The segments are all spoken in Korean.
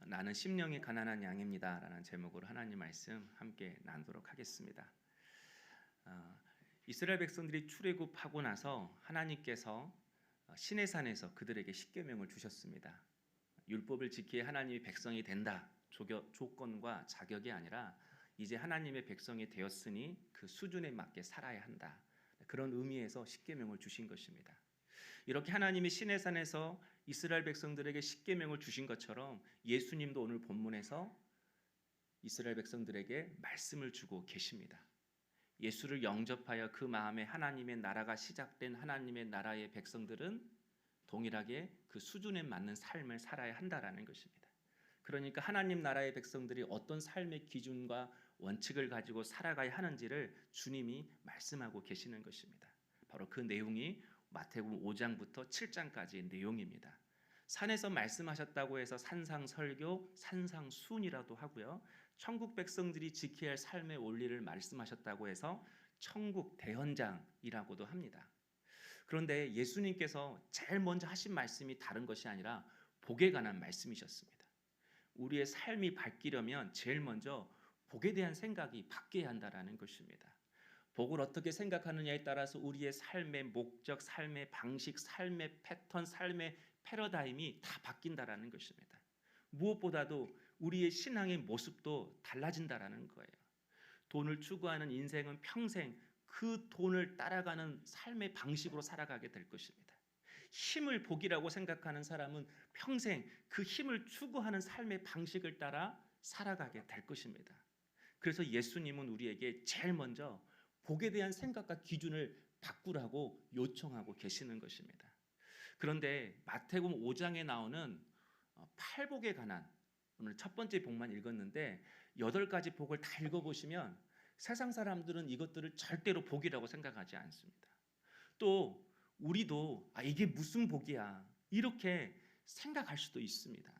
나는 심령이 가난한 양입니다 라는 제목으로 하나님 말씀 함께 나누도록 하겠습니다. 어, 이스라엘 백성들이 출애굽하고 나서 하나님께서 시내산에서 그들에게 십계명을 주셨습니다. 율법을 지키야 하나님의 백성이 된다 조건과 자격이 아니라 이제 하나님의 백성이 되었으니 그 수준에 맞게 살아야 한다, 그런 의미에서 십계명을 주신 것입니다. 이렇게 하나님이 시내산에서 이스라엘 백성들에게 십계명을 주신 것처럼 예수님도 오늘 본문에서 이스라엘 백성들에게 말씀을 주고 계십니다. 예수를 영접하여 그 마음에 하나님의 나라가 시작된 하나님의 나라의 백성들은 동일하게 그 수준에 맞는 삶을 살아야 한다라는 것입니다. 그러니까 하나님 나라의 백성들이 어떤 삶의 기준과 원칙을 가지고 살아가야 하는지를 주님이 말씀하고 계시는 것입니다. 바로 그 내용이 마태복음 5장부터 7장까지의 내용입니다. 산에서 말씀하셨다고 해서 산상설교, 산상수훈이라도 하고요. 천국 백성들이 지켜야 할 삶의 원리를 말씀하셨다고 해서 천국 대현장이라고도 합니다. 그런데 예수님께서 제일 먼저 하신 말씀이 다른 것이 아니라 복에 관한 말씀이셨습니다. 우리의 삶이 바뀌려면 제일 먼저 복에 대한 생각이 바뀌어야 한다는 것입니다. 복을 어떻게 생각하느냐에 따라서 우리의 삶의 목적, 삶의 방식, 삶의 패턴, 삶의 패러다임이 다 바뀐다라는 것입니다. 무엇보다도 우리의 신앙의 모습도 달라진다라는 거예요. 돈을 추구하는 인생은 평생 그 돈을 따라가는 삶의 방식으로 살아가게 될 것입니다. 힘을 복이라고 생각하는 사람은 평생 그 힘을 추구하는 삶의 방식을 따라 살아가게 될 것입니다. 그래서 예수님은 우리에게 제일 먼저 복에 대한 생각과 기준을 바꾸라고 요청하고 계시는 것입니다. 그런데 마태복음 5장에 나오는 팔복에 관한, 오늘 첫 번째 복만 읽었는데 8가지 복을 다 읽어보시면 세상 사람들은 이것들을 절대로 복이라고 생각하지 않습니다. 또 우리도 이게 무슨 복이야 이렇게 생각할 수도 있습니다.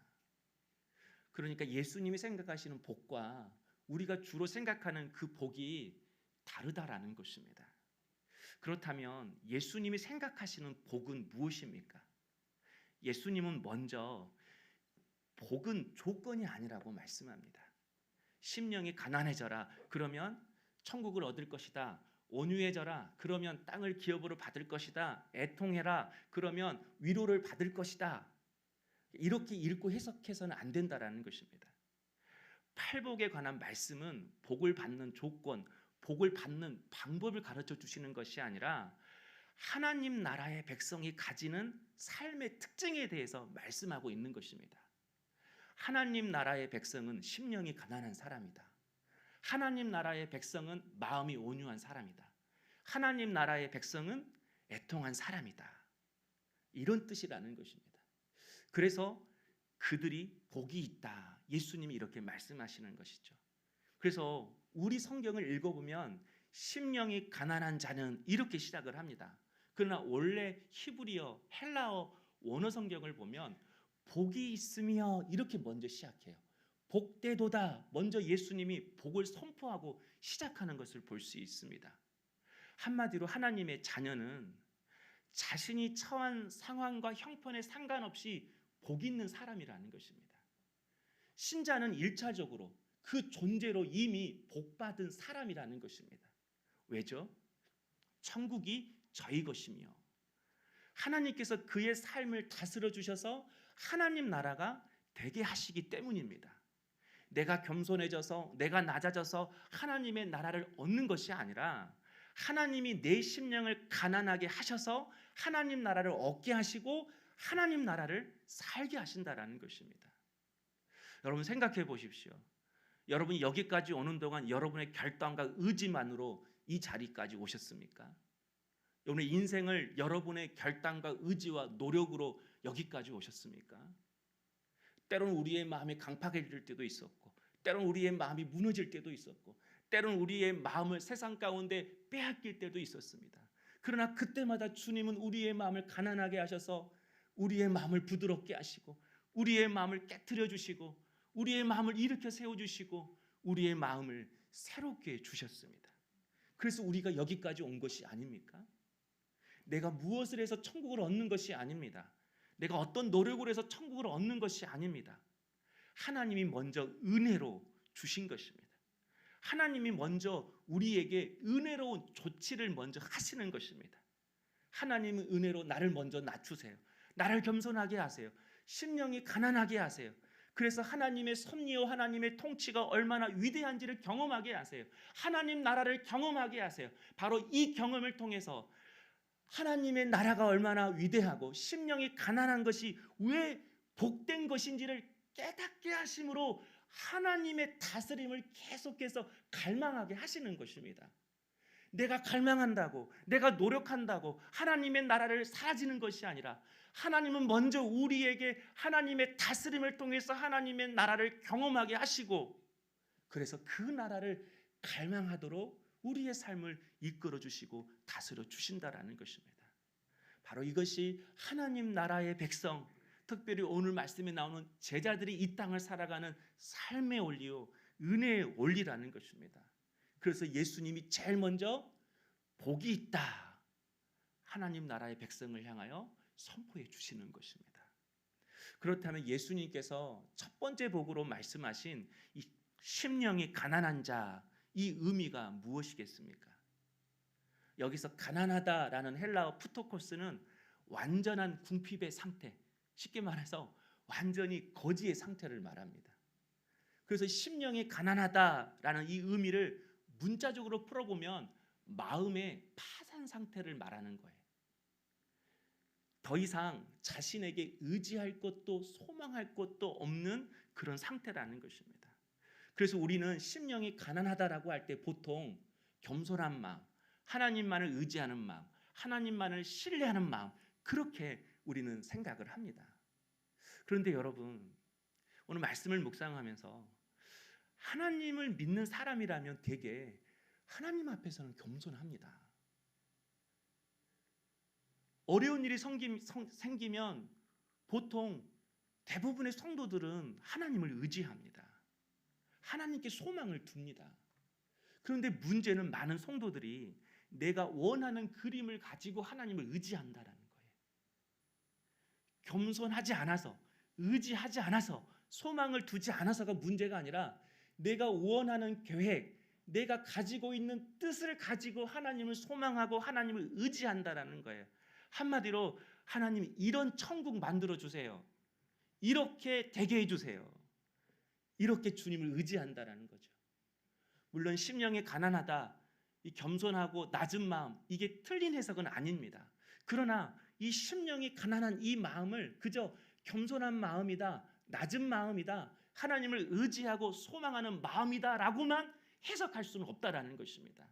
그러니까 예수님이 생각하시는 복과 우리가 주로 생각하는 그 복이 다르다라는 것입니다. 그렇다면 예수님이 생각하시는 복은 무엇입니까? 예수님은 먼저 복은 조건이 아니라고 말씀합니다. 심령이 가난해져라 그러면 천국을 얻을 것이다. 온유해져라 그러면 땅을 기업으로 받을 것이다. 애통해라 그러면 위로를 받을 것이다. 이렇게 읽고 해석해서는 안 된다라는 것입니다. 팔복에 관한 말씀은 복을 받는 조건, 복을 받는 방법을 가르쳐 주시는 것이 아니라 하나님 나라의 백성이 가지는 삶의 특징에 대해서 말씀하고 있는 것입니다. 하나님 나라의 백성은 심령이 가난한 사람이다. 하나님 나라의 백성은 마음이 온유한 사람이다. 하나님 나라의 백성은 애통한 사람이다. 이런 뜻이라는 것입니다. 그래서 그들이 복이 있다. 예수님이 이렇게 말씀하시는 것이죠. 그래서 우리 성경을 읽어보면 심령이 가난한 자는 이렇게 시작을 합니다. 그러나 원래 히브리어, 헬라어 원어 성경을 보면 복이 있으며 이렇게 먼저 시작해요. 복되도다. 먼저 예수님이 복을 선포하고 시작하는 것을 볼 수 있습니다. 한마디로 하나님의 자녀는 자신이 처한 상황과 형편에 상관없이 복 있는 사람이라는 것입니다. 신자는 1차적으로 그 존재로 이미 복받은 사람이라는 것입니다. 왜죠? 천국이 저희 것이며 하나님께서 그의 삶을 다스려 주셔서 하나님 나라가 되게 하시기 때문입니다. 내가 겸손해져서 내가 낮아져서 하나님의 나라를 얻는 것이 아니라 하나님이 내 심령을 가난하게 하셔서 하나님 나라를 얻게 하시고 하나님 나라를 살게 하신다라는 것입니다. 여러분 생각해 보십시오. 여러분이 여기까지 오는 동안 여러분의 결단과 의지만으로 이 자리까지 오셨습니까? 여러분의 인생을 여러분의 결단과 의지와 노력으로 여기까지 오셨습니까? 때로는 우리의 마음이 강팍해질 때도 있었고 때로는 우리의 마음이 무너질 때도 있었고 때로는 우리의 마음을 세상 가운데 빼앗길 때도 있었습니다. 그러나 그때마다 주님은 우리의 마음을 가난하게 하셔서 우리의 마음을 부드럽게 하시고 우리의 마음을 깨트려 주시고 우리의 마음을 일으켜 세워주시고 우리의 마음을 새롭게 해주셨습니다. 그래서 우리가 여기까지 온 것이 아닙니까? 내가 무엇을 해서 천국을 얻는 것이 아닙니다. 내가 어떤 노력을 해서 천국을 얻는 것이 아닙니다. 하나님이 먼저 은혜로 주신 것입니다. 하나님이 먼저 우리에게 은혜로운 조치를 먼저 하시는 것입니다. 하나님은 은혜로 나를 먼저 낮추세요. 나를 겸손하게 하세요. 심령이 가난하게 하세요. 그래서 하나님의 섭리와 하나님의 통치가 얼마나 위대한지를 경험하게 하세요. 하나님 나라를 경험하게 하세요. 바로 이 경험을 통해서 하나님의 나라가 얼마나 위대하고 심령이 가난한 것이 왜 복된 것인지를 깨닫게 하심으로 하나님의 다스림을 계속해서 갈망하게 하시는 것입니다. 내가 갈망한다고, 내가 노력한다고 하나님의 나라를 사라지는 것이 아니라 하나님은 먼저 우리에게 하나님의 다스림을 통해서 하나님의 나라를 경험하게 하시고, 그래서 그 나라를 갈망하도록 우리의 삶을 이끌어 주시고 다스려 주신다라는 것입니다. 바로 이것이 하나님 나라의 백성, 특별히 오늘 말씀에 나오는 제자들이 이 땅을 살아가는 삶의 원리요, 은혜의 원리라는 것입니다. 그래서 예수님이 제일 먼저 복이 있다, 하나님 나라의 백성을 향하여 선포해 주시는 것입니다. 그렇다면 예수님께서 첫 번째 복으로 말씀하신 이 심령이 가난한 자, 이 의미가 무엇이겠습니까? 여기서 가난하다라는 헬라어 푸토코스는 완전한 궁핍의 상태, 쉽게 말해서 완전히 거지의 상태를 말합니다. 그래서 심령이 가난하다라는 이 의미를 문자적으로 풀어보면 마음의 파산 상태를 말하는 거예요. 더 이상 자신에게 의지할 것도 소망할 것도 없는 그런 상태라는 것입니다. 그래서 우리는 심령이 가난하다라고 할 때 보통 겸손한 마음, 하나님만을 의지하는 마음, 하나님만을 신뢰하는 마음, 그렇게 우리는 생각을 합니다. 그런데 여러분, 오늘 말씀을 묵상하면서 하나님을 믿는 사람이라면 되게 하나님 앞에서는 겸손합니다. 어려운 일이 생기면 보통 대부분의 성도들은 하나님을 의지합니다. 하나님께 소망을 둡니다. 그런데 문제는 많은 성도들이 내가 원하는 그림을 가지고 하나님을 의지한다라는 거예요. 겸손하지 않아서, 의지하지 않아서, 소망을 두지 않아서가 문제가 아니라 내가 원하는 계획, 내가 가지고 있는 뜻을 가지고 하나님을 소망하고 하나님을 의지한다라는 거예요. 한마디로 하나님 이런 천국 만들어 주세요. 이렇게 되게 해주세요. 이렇게 주님을 의지한다라는 거죠. 물론 심령이 가난하다, 이 겸손하고 낮은 마음, 이게 틀린 해석은 아닙니다. 그러나 이 심령이 가난한 이 마음을 그저 겸손한 마음이다, 낮은 마음이다, 하나님을 의지하고 소망하는 마음이다라고만 해석할 수는 없다라는 것입니다.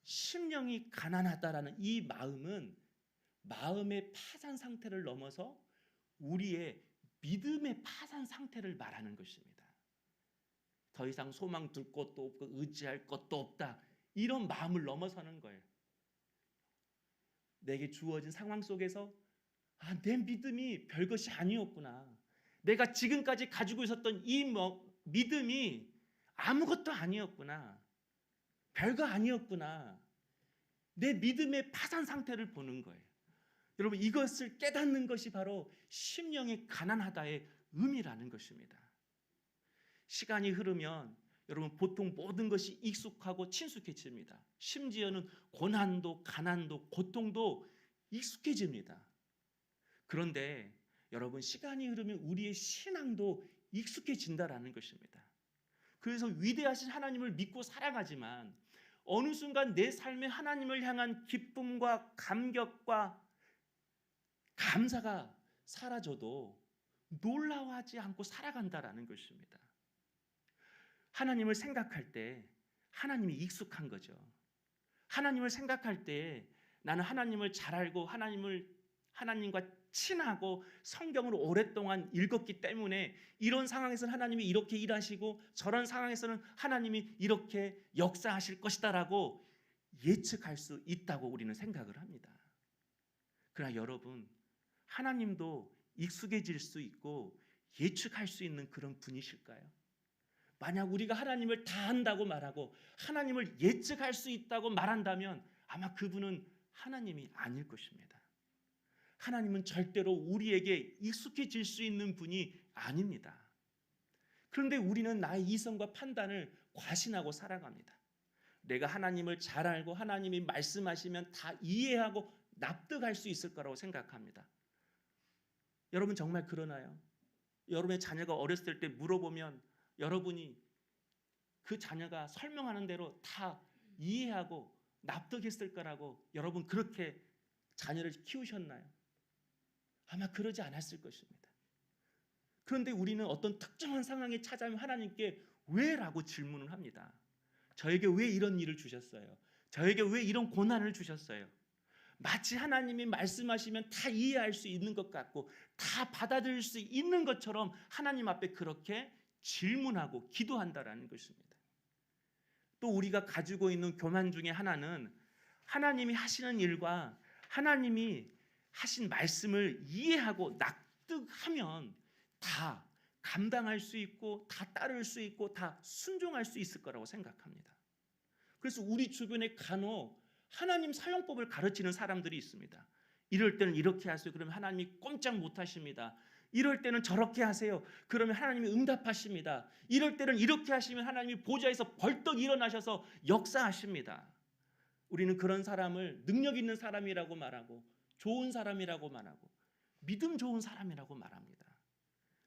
심령이 가난하다라는 이 마음은 마음의 파산 상태를 넘어서 우리의 믿음의 파산 상태를 말하는 것입니다. 더 이상 소망 둘 것도 없고 의지할 것도 없다, 이런 마음을 넘어서는 거예요. 내게 주어진 상황 속에서 내 믿음이 별것이 아니었구나, 내가 지금까지 가지고 있었던 이 믿음이 아무것도 아니었구나, 별거 아니었구나, 내 믿음의 파산 상태를 보는 거예요. 여러분, 이것을 깨닫는 것이 바로 심령이 가난하다의 의미라는 것입니다. 시간이 흐르면 여러분 보통 모든 것이 익숙하고 친숙해집니다. 심지어는 고난도, 가난도, 고통도 익숙해집니다. 그런데 여러분, 시간이 흐르면 우리의 신앙도 익숙해진다라는 것입니다. 그래서 위대하신 하나님을 믿고 살아가지만 어느 순간 내 삶에 하나님을 향한 기쁨과 감격과 감사가 사라져도 놀라워하지 않고 살아간다라는 것입니다. 하나님을 생각할 때 하나님이 익숙한 거죠. 하나님을 생각할 때 나는 하나님을 잘 알고 하나님과 친하고 성경을 오랫동안 읽었기 때문에 이런 상황에서는 하나님이 이렇게 일하시고 저런 상황에서는 하나님이 이렇게 역사하실 것이다라고 예측할 수 있다고 우리는 생각을 합니다. 그러나 여러분, 하나님도 익숙해질 수 있고 예측할 수 있는 그런 분이실까요? 만약 우리가 하나님을 다 안다고 말하고 하나님을 예측할 수 있다고 말한다면 아마 그분은 하나님이 아닐 것입니다. 하나님은 절대로 우리에게 익숙해질 수 있는 분이 아닙니다. 그런데 우리는 나의 이성과 판단을 과신하고 살아갑니다. 내가 하나님을 잘 알고 하나님이 말씀하시면 다 이해하고 납득할 수 있을 거라고 생각합니다. 여러분 정말 그러나요? 여러분의 자녀가 어렸을 때 물어보면 여러분이 그 자녀가 설명하는 대로 다 이해하고 납득했을 거라고 여러분 그렇게 자녀를 키우셨나요? 아마 그러지 않았을 것입니다. 그런데 우리는 어떤 특정한 상황에 찾아오면 하나님께 왜? 라고 질문을 합니다. 저에게 왜 이런 일을 주셨어요? 저에게 왜 이런 고난을 주셨어요? 마치 하나님이 말씀하시면 다 이해할 수 있는 것 같고 다 받아들일 수 있는 것처럼 하나님 앞에 그렇게 질문하고 기도한다라는 것입니다. 또 우리가 가지고 있는 교만 중에 하나는 하나님이 하시는 일과 하나님이 하신 말씀을 이해하고 납득하면 다 감당할 수 있고 다 따를 수 있고 다 순종할 수 있을 거라고 생각합니다. 그래서 우리 주변에 간혹 하나님 사용법을 가르치는 사람들이 있습니다. 이럴 때는 이렇게 하세요. 그러면 하나님이 꼼짝 못하십니다. 이럴 때는 저렇게 하세요. 그러면 하나님이 응답하십니다. 이럴 때는 이렇게 하시면 하나님이 보좌에서 벌떡 일어나셔서 역사하십니다. 우리는 그런 사람을 능력 있는 사람이라고 말하고 좋은 사람이라고 말하고 믿음 좋은 사람이라고 말합니다.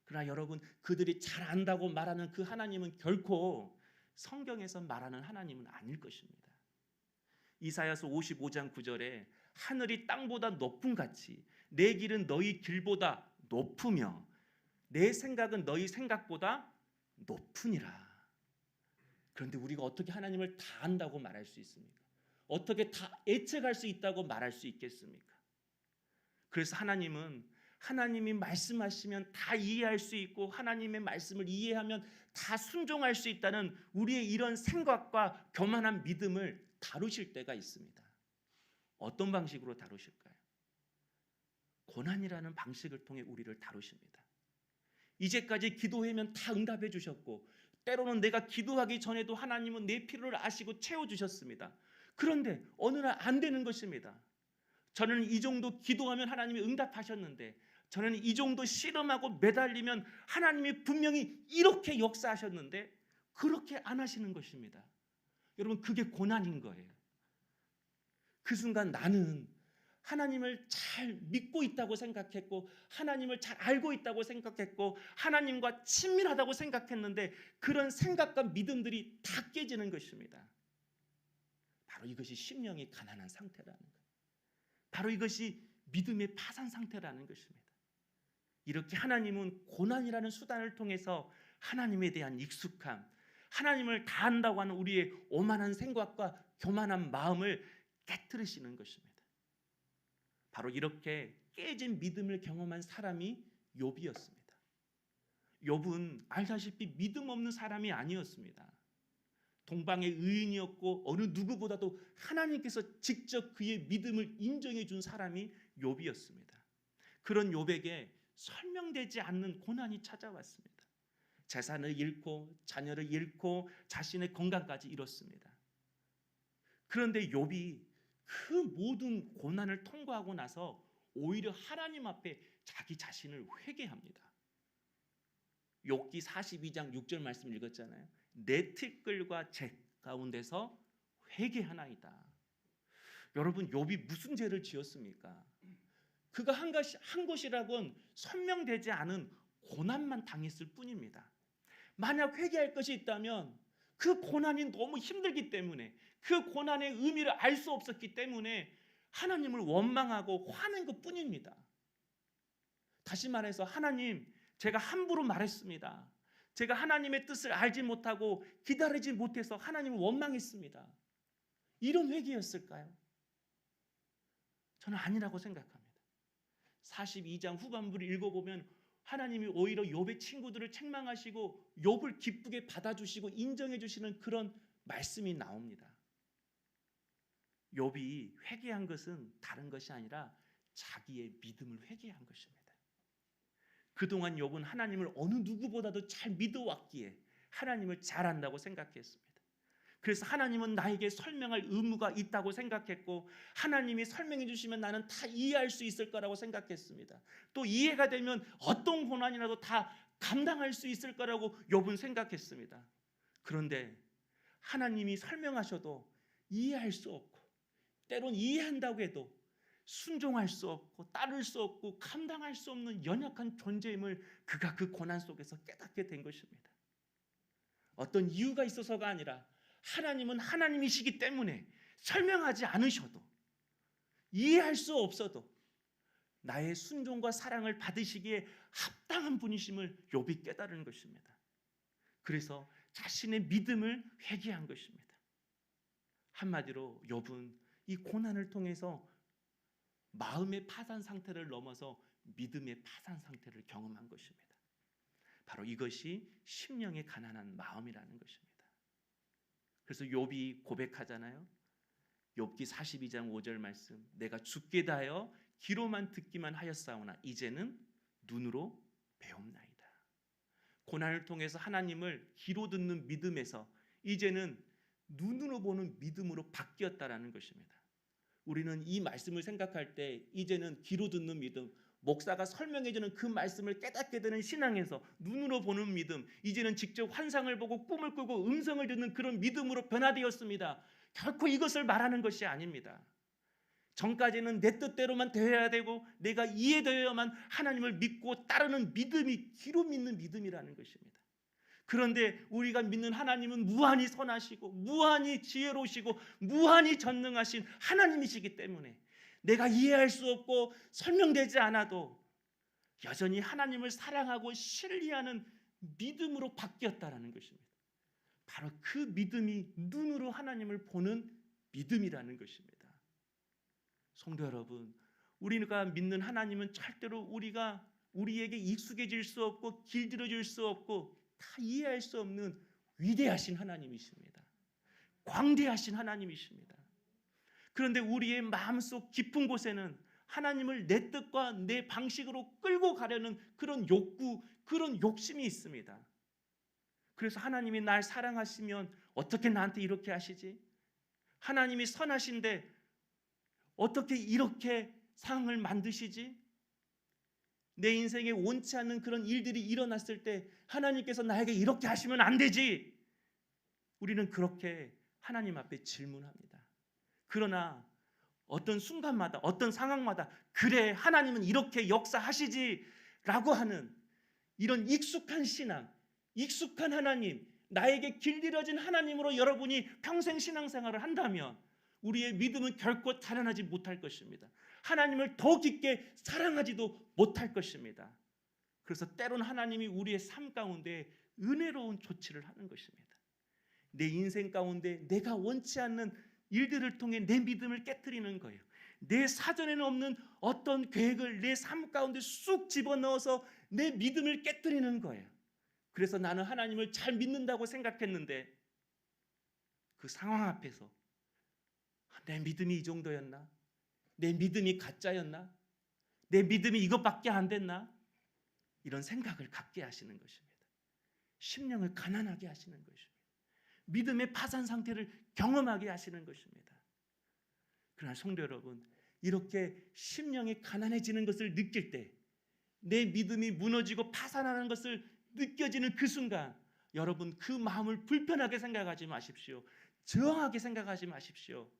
그러나 여러분 그들이 잘 안다고 말하는 그 하나님은 결코 성경에서 말하는 하나님은 아닐 것입니다. 이사야서 55장 9절에 하늘이 땅보다 높음 같이 내 길은 너희 길보다 높으며 내 생각은 너희 생각보다 높으니라. 그런데 우리가 어떻게 하나님을 다 안다고 말할 수 있습니까? 어떻게 다 예측할 수 있다고 말할 수 있겠습니까? 그래서 하나님은 하나님이 말씀하시면 다 이해할 수 있고 하나님의 말씀을 이해하면 다 순종할 수 있다는 우리의 이런 생각과 교만한 믿음을 다루실 때가 있습니다. 어떤 방식으로 다루실까요? 고난이라는 방식을 통해 우리를 다루십니다. 이제까지 기도하면 다 응답해 주셨고 때로는 내가 기도하기 전에도 하나님은 내 필요를 아시고 채워주셨습니다. 그런데 어느 날 안 되는 것입니다. 저는 이 정도 기도하면 하나님이 응답하셨는데 저는 이 정도 씨름하고 매달리면 하나님이 분명히 이렇게 역사하셨는데 그렇게 안 하시는 것입니다. 여러분 그게 고난인 거예요. 그 순간 나는 하나님을 잘 믿고 있다고 생각했고 하나님을 잘 알고 있다고 생각했고 하나님과 친밀하다고 생각했는데 그런 생각과 믿음들이 다 깨지는 것입니다. 바로 이것이 심령이 가난한 상태라는 거예요. 바로 이것이 믿음의 파산 상태라는 것입니다. 이렇게 하나님은 고난이라는 수단을 통해서 하나님에 대한 익숙함, 하나님을 다 안다고 하는 우리의 오만한 생각과 교만한 마음을 깨트리시는 것입니다. 바로 이렇게 깨진 믿음을 경험한 사람이 욥이었습니다. 욥은 알다시피 믿음 없는 사람이 아니었습니다. 동방의 의인이었고 어느 누구보다도 하나님께서 직접 그의 믿음을 인정해 준 사람이 욥이었습니다. 그런 욥에게 설명되지 않는 고난이 찾아왔습니다. 재산을 잃고 자녀를 잃고 자신의 건강까지 잃었습니다. 그런데 욥이 그 모든 고난을 통과하고 나서 오히려 하나님 앞에 자기 자신을 회개합니다. 욥기 42장 6절 말씀 읽었잖아요. 내 티끌과 재 가운데서 회개하나이다. 여러분 욥이 무슨 죄를 지었습니까? 그가 한 것이라고는 설명되지 않은 고난만 당했을 뿐입니다. 만약 회개할 것이 있다면 그 고난이 너무 힘들기 때문에 그 고난의 의미를 알 수 없었기 때문에 하나님을 원망하고 화낸 것뿐입니다. 다시 말해서 하나님 제가 함부로 말했습니다. 제가 하나님의 뜻을 알지 못하고 기다리지 못해서 하나님을 원망했습니다. 이런 회개였을까요? 저는 아니라고 생각합니다. 42장 후반부를 읽어보면 하나님이 오히려 욥의 친구들을 책망하시고 욥을 기쁘게 받아주시고 인정해 주시는 그런 말씀이 나옵니다. 욥이 회개한 것은 다른 것이 아니라 자기의 믿음을 회개한 것입니다. 그동안 욥은 하나님을 어느 누구보다도 잘 믿어왔기에 하나님을 잘 안다고 생각했습니다. 그래서 하나님은 나에게 설명할 의무가 있다고 생각했고 하나님이 설명해 주시면 나는 다 이해할 수 있을 거라고 생각했습니다. 또 이해가 되면 어떤 고난이라도 다 감당할 수 있을 거라고 욥은 생각했습니다. 그런데 하나님이 설명하셔도 이해할 수 없고 때론 이해한다고 해도 순종할 수 없고 따를 수 없고 감당할 수 없는 연약한 존재임을 그가 그 고난 속에서 깨닫게 된 것입니다. 어떤 이유가 있어서가 아니라 하나님은 하나님이시기 때문에 설명하지 않으셔도 이해할 수 없어도 나의 순종과 사랑을 받으시기에 합당한 분이심을 욥이 깨달은 것입니다. 그래서 자신의 믿음을 회개한 것입니다. 한마디로 욥은 이 고난을 통해서 마음의 파산 상태를 넘어서 믿음의 파산 상태를 경험한 것입니다. 바로 이것이 심령의 가난한 마음이라는 것입니다. 그래서 욥이 고백하잖아요. 욥기 42장 5절 말씀, 내가 죽게 다하여 귀로만 듣기만 하였사오나 이제는 눈으로 배움나이다. 고난을 통해서 하나님을 귀로 듣는 믿음에서 이제는 눈으로 보는 믿음으로 바뀌었다라는 것입니다. 우리는 이 말씀을 생각할 때 이제는 귀로 듣는 믿음, 목사가 설명해주는 그 말씀을 깨닫게 되는 신앙에서 눈으로 보는 믿음, 이제는 직접 환상을 보고 꿈을 꾸고 음성을 듣는 그런 믿음으로 변화되었습니다. 결코 이것을 말하는 것이 아닙니다. 전까지는 내 뜻대로만 되어야 되고 내가 이해되어야만 하나님을 믿고 따르는 믿음이 귀로 믿는 믿음이라는 것입니다. 그런데 우리가 믿는 하나님은 무한히 선하시고 무한히 지혜로우시고 무한히 전능하신 하나님이시기 때문에 내가 이해할 수 없고 설명되지 않아도 여전히 하나님을 사랑하고 신뢰하는 믿음으로 바뀌었다라는 것입니다. 바로 그 믿음이 눈으로 하나님을 보는 믿음이라는 것입니다. 성도 여러분, 우리가 믿는 하나님은 절대로 우리에게 익숙해질 수 없고 길들여질 수 없고 다 이해할 수 없는 위대하신 하나님이십니다. 광대하신 하나님이십니다. 그런데 우리의 마음속 깊은 곳에는 하나님을 내 뜻과 내 방식으로 끌고 가려는 그런 욕구, 그런 욕심이 있습니다. 그래서 하나님이 날 사랑하시면 어떻게 나한테 이렇게 하시지? 하나님이 선하신데 어떻게 이렇게 상황을 만드시지? 내 인생에 원치 않는 그런 일들이 일어났을 때 하나님께서 나에게 이렇게 하시면 안 되지. 우리는 그렇게 하나님 앞에 질문합니다. 그러나 어떤 순간마다 어떤 상황마다 그래 하나님은 이렇게 역사하시지 라고 하는 이런 익숙한 신앙, 익숙한 하나님, 나에게 길들여진 하나님으로 여러분이 평생 신앙생활을 한다면 우리의 믿음은 결코 자라나지 못할 것입니다. 하나님을 더 깊게 사랑하지도 못할 것입니다. 그래서 때론 하나님이 우리의 삶 가운데 은혜로운 조치를 하는 것입니다. 내 인생 가운데 내가 원치 않는 일들을 통해 내 믿음을 깨트리는 거예요. 내 사전에는 없는 어떤 계획을 내 삶 가운데 쑥 집어넣어서 내 믿음을 깨트리는 거예요. 그래서 나는 하나님을 잘 믿는다고 생각했는데 그 상황 앞에서 내 믿음이 이 정도였나? 내 믿음이 가짜였나? 내 믿음이 이것밖에 안 됐나? 이런 생각을 갖게 하시는 것입니다. 심령을 가난하게 하시는 것입니다. 믿음의 파산 상태를 경험하게 하시는 것입니다. 그러나 성도 여러분, 이렇게 심령이 가난해지는 것을 느낄 때, 내 믿음이 무너지고 파산하는 것을 느껴지는 그 순간, 여러분 그 마음을 불편하게 생각하지 마십시오. 저항하게 생각하지 마십시오.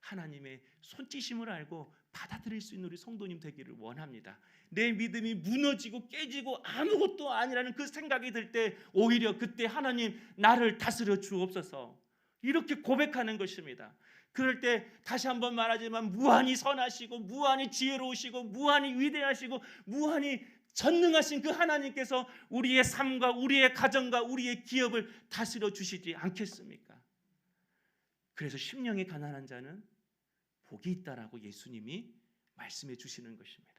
하나님의 손짓임을 알고 받아들일 수 있는 우리 성도님 되기를 원합니다. 내 믿음이 무너지고 깨지고 아무것도 아니라는 그 생각이 들 때 오히려 그때 하나님 나를 다스려 주옵소서 이렇게 고백하는 것입니다. 그럴 때 다시 한번 말하지만 무한히 선하시고 무한히 지혜로우시고 무한히 위대하시고 무한히 전능하신 그 하나님께서 우리의 삶과 우리의 가정과 우리의 기업을 다스려 주시지 않겠습니까? 그래서 심령이 가난한 자는 복이 있다라고 예수님이 말씀해 주시는 것입니다.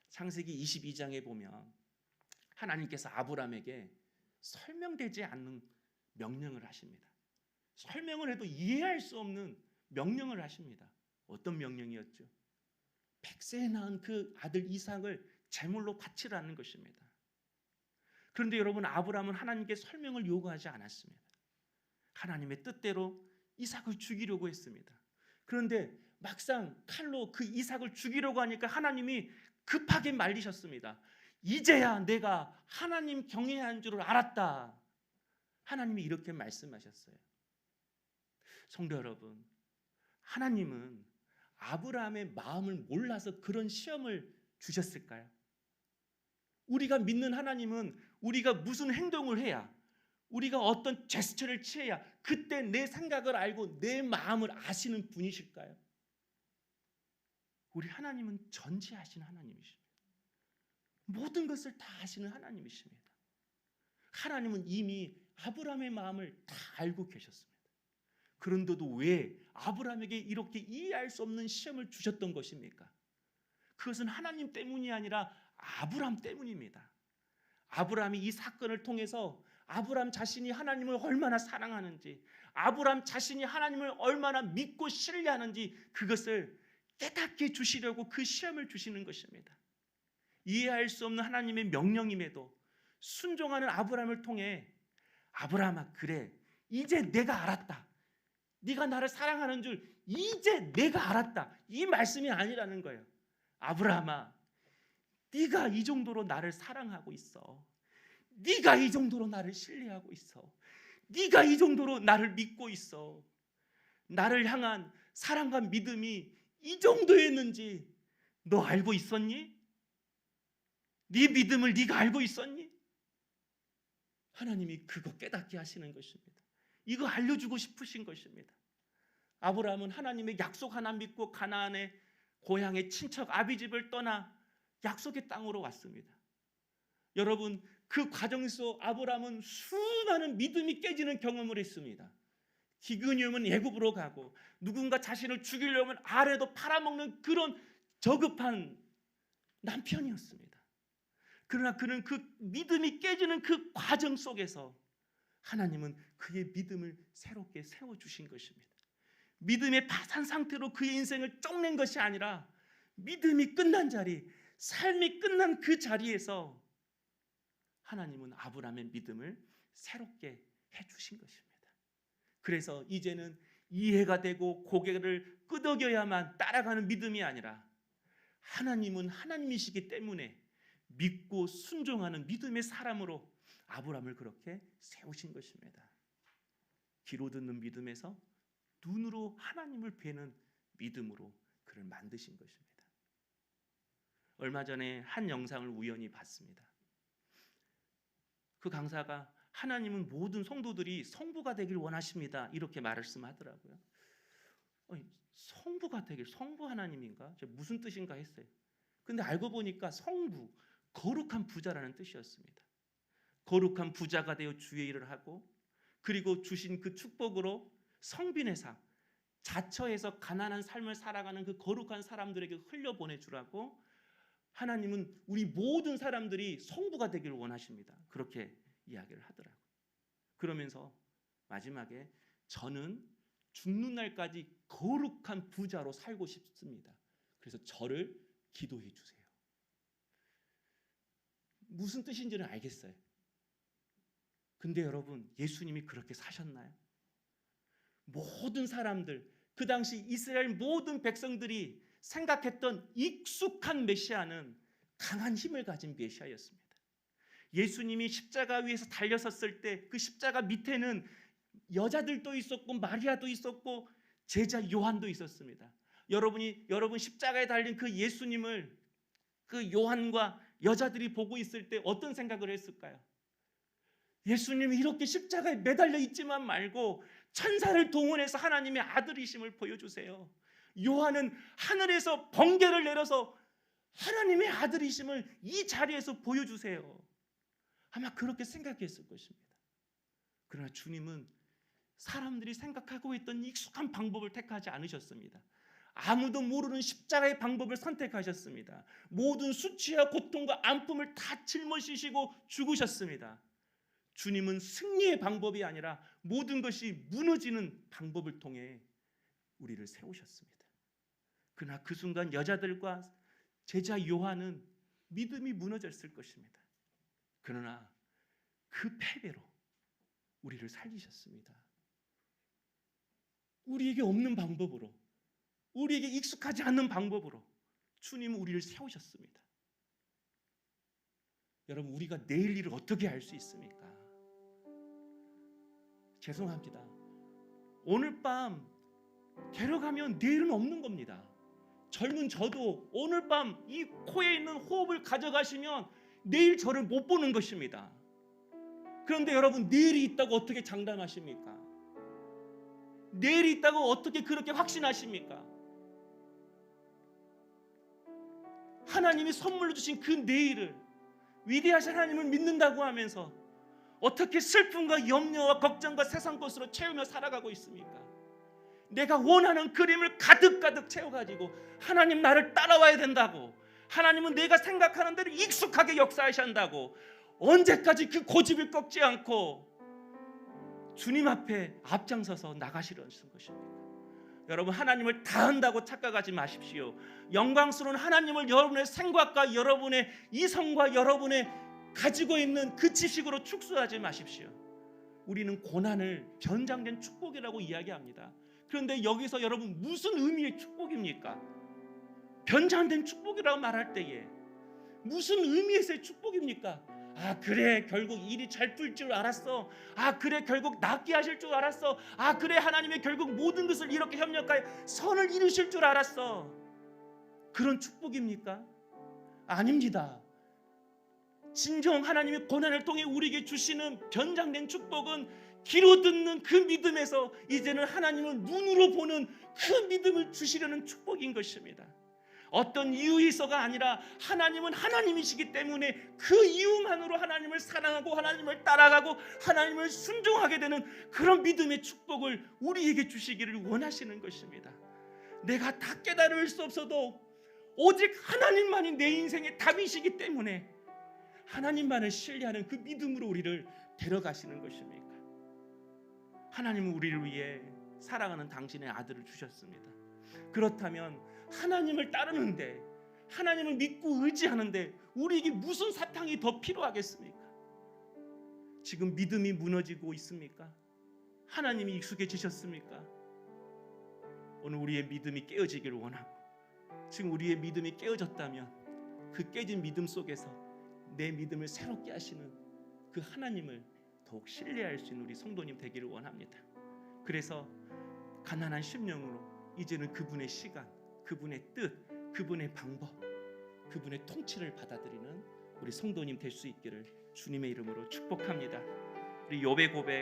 창세기 22장에 보면 하나님께서 아브라함에게 설명되지 않는 명령을 하십니다. 설명을 해도 이해할 수 없는 명령을 하십니다. 어떤 명령이었죠? 100세에 낳은 그 아들 이삭을 제물로 바치라는 것입니다. 그런데 여러분, 아브라함은 하나님께 설명을 요구하지 않았습니다. 하나님의 뜻대로 이삭을 죽이려고 했습니다. 그런데 막상 칼로 그 이삭을 죽이려고 하니까 하나님이 급하게 말리셨습니다. 이제야 내가 하나님 경외한 줄을 알았다. 하나님이 이렇게 말씀하셨어요. 성도 여러분, 하나님은 아브라함의 마음을 몰라서 그런 시험을 주셨을까요? 우리가 믿는 하나님은 우리가 무슨 행동을 해야, 우리가 어떤 제스처를 취해야 그때 내 생각을 알고 내 마음을 아시는 분이실까요? 우리 하나님은 전지하신 하나님이십니다. 모든 것을 다 아시는 하나님이십니다. 하나님은 이미 아브라함의 마음을 다 알고 계셨습니다. 그런데도 왜 아브라함에게 이렇게 이해할 수 없는 시험을 주셨던 것입니까? 그것은 하나님 때문이 아니라 아브라함 때문입니다. 아브라함이 이 사건을 통해서 아브라함 자신이 하나님을 얼마나 사랑하는지, 아브라함 자신이 하나님을 얼마나 믿고 신뢰하는지 그것을 깨닫게 주시려고 그 시험을 주시는 것입니다. 이해할 수 없는 하나님의 명령임에도 순종하는 아브라함을 통해 아브라함아, 그래, 이제 내가 알았다. 네가 나를 사랑하는 줄 이제 내가 알았다. 이 말씀이 아니라는 거예요. 아브라함아, 네가 이 정도로 나를 사랑하고 있어. 네가 이 정도로 나를 신뢰하고 있어. 네가 이 정도로 나를 믿고 있어. 나를 향한 사랑과 믿음이 이 정도였는지 너 알고 있었니? 네 믿음을 네가 알고 있었니? 하나님이 그거 깨닫게 하시는 것입니다. 이거 알려주고 싶으신 것입니다. 아브라함은 하나님의 약속 하나 믿고 가나안의 고향의 친척 아비집을 떠나 약속의 땅으로 왔습니다. 여러분, 그 과정에서 아브라함은 수많은 믿음이 깨지는 경험을 했습니다. 기근이 오면 애굽으로 가고 누군가 자신을 죽이려면 아래도 팔아먹는 그런 저급한 남편이었습니다. 그러나 그는 그 믿음이 깨지는 그 과정 속에서 하나님은 그의 믿음을 새롭게 세워주신 것입니다. 믿음의 파산 상태로 그의 인생을 쪽낸 것이 아니라 믿음이 끝난 자리, 삶이 끝난 그 자리에서 하나님은 아브라함의 믿음을 새롭게 해주신 것입니다. 그래서 이제는 이해가 되고 고개를 끄덕여야만 따라가는 믿음이 아니라 하나님은 하나님이시기 때문에 믿고 순종하는 믿음의 사람으로 아브라함을 그렇게 세우신 것입니다. 귀로 듣는 믿음에서 눈으로 하나님을 뵈는 믿음으로 그를 만드신 것입니다. 얼마 전에 한 영상을 우연히 봤습니다. 그 강사가 하나님은 모든 성도들이 성부가 되길 원하십니다. 이렇게 말씀하더라고요. 성부가 되길, 성부 하나님인가? 무슨 뜻인가 했어요. 근데 알고 보니까 성부, 거룩한 부자라는 뜻이었습니다. 거룩한 부자가 되어 주의 일을 하고 그리고 주신 그 축복으로 성빈의 삶, 자처해서 가난한 삶을 살아가는 그 거룩한 사람들에게 흘려보내주라고 하나님은 우리 모든 사람들이 성부가 되기를 원하십니다. 그렇게 이야기를 하더라고요. 그러면서 마지막에 저는 죽는 날까지 거룩한 부자로 살고 싶습니다. 그래서 저를 기도해 주세요. 무슨 뜻인지는 알겠어요. 근데 여러분, 예수님이 그렇게 사셨나요? 모든 사람들, 그 당시 이스라엘 모든 백성들이 생각했던 익숙한 메시아는 강한 힘을 가진 메시아였습니다. 예수님이 십자가 위에서 달려섰을 때 그 십자가 밑에는 여자들도 있었고 마리아도 있었고 제자 요한도 있었습니다. 여러분 십자가에 달린 그 예수님을 그 요한과 여자들이 보고 있을 때 어떤 생각을 했을까요? 예수님이 이렇게 십자가에 매달려 있지만 말고 천사를 동원해서 하나님의 아들이심을 보여주세요. 요한은 하늘에서 번개를 내려서 하나님의 아들이심을 이 자리에서 보여주세요. 아마 그렇게 생각했을 것입니다. 그러나 주님은 사람들이 생각하고 있던 익숙한 방법을 택하지 않으셨습니다. 아무도 모르는 십자가의 방법을 선택하셨습니다. 모든 수치와 고통과 아픔을 다 짊어지시고 죽으셨습니다. 주님은 승리의 방법이 아니라 모든 것이 무너지는 방법을 통해 우리를 세우셨습니다. 그러나 그 순간 여자들과 제자 요한은 믿음이 무너졌을 것입니다. 그러나 그 패배로 우리를 살리셨습니다. 우리에게 없는 방법으로, 우리에게 익숙하지 않는 방법으로 주님은 우리를 세우셨습니다. 여러분, 우리가 내일 일을 어떻게 알 수 있습니까? 죄송합니다. 오늘 밤 데려가면 내일은 없는 겁니다. 젊은 저도 오늘 밤 이 코에 있는 호흡을 가져가시면 내일 저를 못 보는 것입니다. 그런데 여러분, 내일이 있다고 어떻게 장담하십니까? 내일이 있다고 어떻게 그렇게 확신하십니까? 하나님이 선물로 주신 그 내일을, 위대하신 하나님을 믿는다고 하면서 어떻게 슬픔과 염려와 걱정과 세상 것으로 채우며 살아가고 있습니까? 내가 원하는 그림을 가득가득 채워가지고 하나님 나를 따라와야 된다고, 하나님은 내가 생각하는 대로 익숙하게 역사하셔야 한다고 언제까지 그 고집을 꺾지 않고 주님 앞에 앞장서서 나가시려는 것입니다. 여러분, 하나님을 다 한다고 착각하지 마십시오. 영광스러운 하나님을 여러분의 생각과 여러분의 이성과 여러분의 가지고 있는 그 지식으로 축소하지 마십시오. 우리는 고난을 변장된 축복이라고 이야기합니다. 그런데 여기서 여러분, 무슨 의미의 축복입니까? 변장된 축복이라고 말할 때에 무슨 의미에서의 축복입니까? 아, 그래, 결국 일이 잘 풀 줄 알았어. 아, 그래, 결국 낫게 하실 줄 알았어. 아, 그래, 하나님의 결국 모든 것을 이렇게 협력하여 선을 이루실 줄 알았어. 그런 축복입니까? 아닙니다. 진정 하나님의 고난을 통해 우리에게 주시는 변장된 축복은 귀로 듣는 그 믿음에서 이제는 하나님을 눈으로 보는 그 믿음을 주시려는 축복인 것입니다. 어떤 이유에 있어가 아니라 하나님은 하나님이시기 때문에 그 이유만으로 하나님을 사랑하고 하나님을 따라가고 하나님을 순종하게 되는 그런 믿음의 축복을 우리에게 주시기를 원하시는 것입니다. 내가 다 깨달을 수 없어도 오직 하나님만이 내 인생의 답이시기 때문에 하나님만을 신뢰하는 그 믿음으로 우리를 데려가시는 것입니까? 하나님은 우리를 위해 사랑하는 당신의 아들을 주셨습니다. 그렇다면 하나님을 따르는데, 하나님을 믿고 의지하는데 우리에게 무슨 사탕이 더 필요하겠습니까? 지금 믿음이 무너지고 있습니까? 하나님이 익숙해지셨습니까? 오늘 우리의 믿음이 깨어지기를 원하고, 지금 우리의 믿음이 깨어졌다면 그 깨진 믿음 속에서 내 믿음을 새롭게 하시는 그 하나님을 더욱 신뢰할 수 있는 우리 성도님 되기를 원합니다. 그래서 가난한 심령으로 이제는 그분의 시간, 그분의 뜻, 그분의 방법, 그분의 통치를 받아들이는 우리 성도님 될 수 있기를 주님의 이름으로 축복합니다. 우리 욥의 고백